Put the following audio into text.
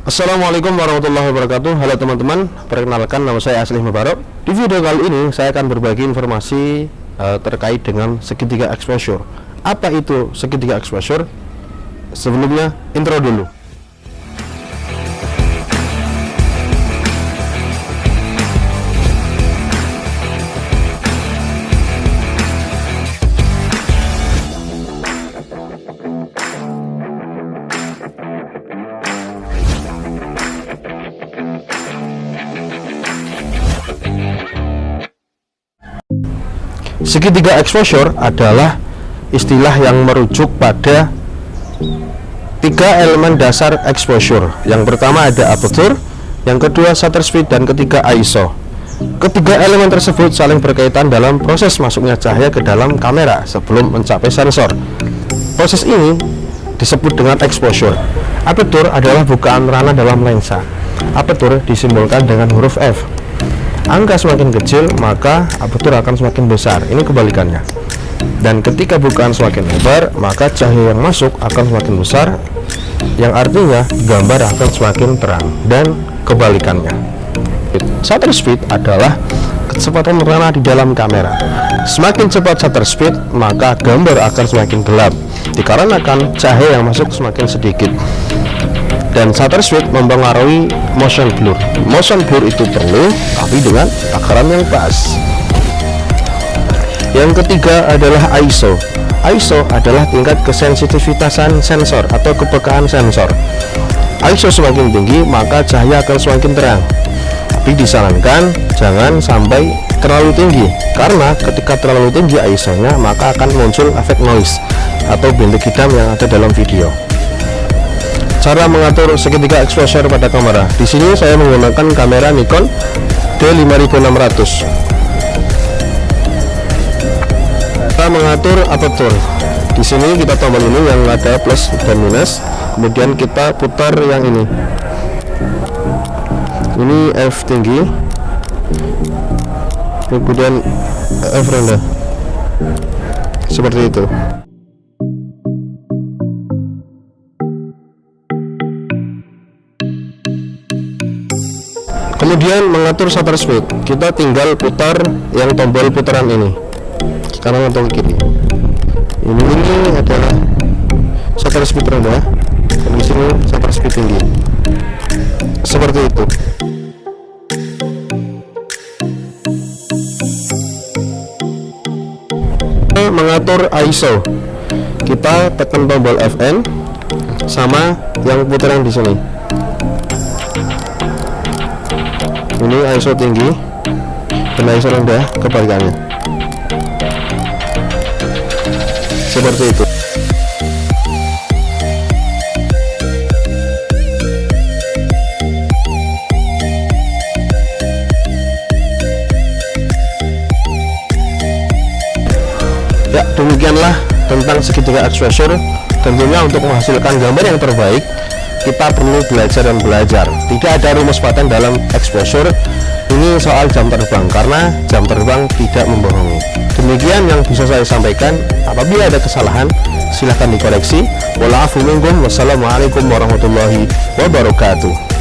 Assalamualaikum warahmatullahi wabarakatuh. Halo teman-teman, perkenalkan nama saya Aslih Mubarok. Di video kali ini saya akan berbagi informasi terkait dengan segitiga exposure. Apa itu segitiga exposure? Sebelumnya intro dulu. Segitiga exposure adalah istilah yang merujuk pada tiga elemen dasar exposure. Yang pertama ada aperture, yang kedua shutter speed, dan ketiga ISO. Ketiga elemen tersebut saling berkaitan dalam proses masuknya cahaya ke dalam kamera sebelum mencapai sensor. Proses ini disebut dengan exposure. Aperture adalah bukaan ranah dalam lensa. Aperture disimbolkan dengan huruf F. Angka semakin kecil, maka aperture akan semakin besar. Ini kebalikannya. Dan ketika bukaan semakin lebar, maka cahaya yang masuk akan semakin besar, yang artinya gambar akan semakin terang. Dan kebalikannya. Shutter speed adalah kecepatan ranah di dalam kamera. Semakin cepat shutter speed, maka gambar akan semakin gelap, dikarenakan cahaya yang masuk semakin sedikit. Dan shutter speed mempengaruhi motion blur. Motion blur itu perlu, tapi dengan takaran yang pas. Yang ketiga adalah ISO. ISO adalah tingkat kesensitivitasan sensor atau kepekaan sensor. ISO semakin tinggi, maka cahaya akan semakin terang. Tapi disarankan jangan sampai terlalu tinggi, karena ketika terlalu tinggi ISO-nya, maka akan muncul efek noise atau bintik hitam yang ada dalam video. Cara mengatur segitiga exposure pada kamera. Di sini saya menggunakan kamera Nikon D5600. Kita mengatur aperture. Di sini kita tombol ini yang ada plus dan minus. Kemudian kita putar yang ini. Ini F tinggi. Kemudian F rendah. Seperti itu. Kemudian mengatur shutter speed, kita tinggal putar yang tombol putaran ini, kanan atau kiri. Ini adalah shutter speed rendah, dan di sini shutter speed tinggi. Seperti itu. Mengatur ISO, kita tekan tombol Fn sama yang putaran di sini. Ini ISO tinggi dan ISO rendah, kebalikannya. Seperti itu. Ya, demikianlah tentang segitiga exposure. Tentunya untuk menghasilkan gambar yang terbaik, kita perlu belajar dan belajar. Tidak ada rumus paten dalam exposure. Ini soal jam terbang, karena jam terbang tidak membohongi. Demikian yang bisa saya sampaikan. Apabila ada kesalahan, silahkan dikoreksi. Wassalamualaikum warahmatullahi wabarakatuh.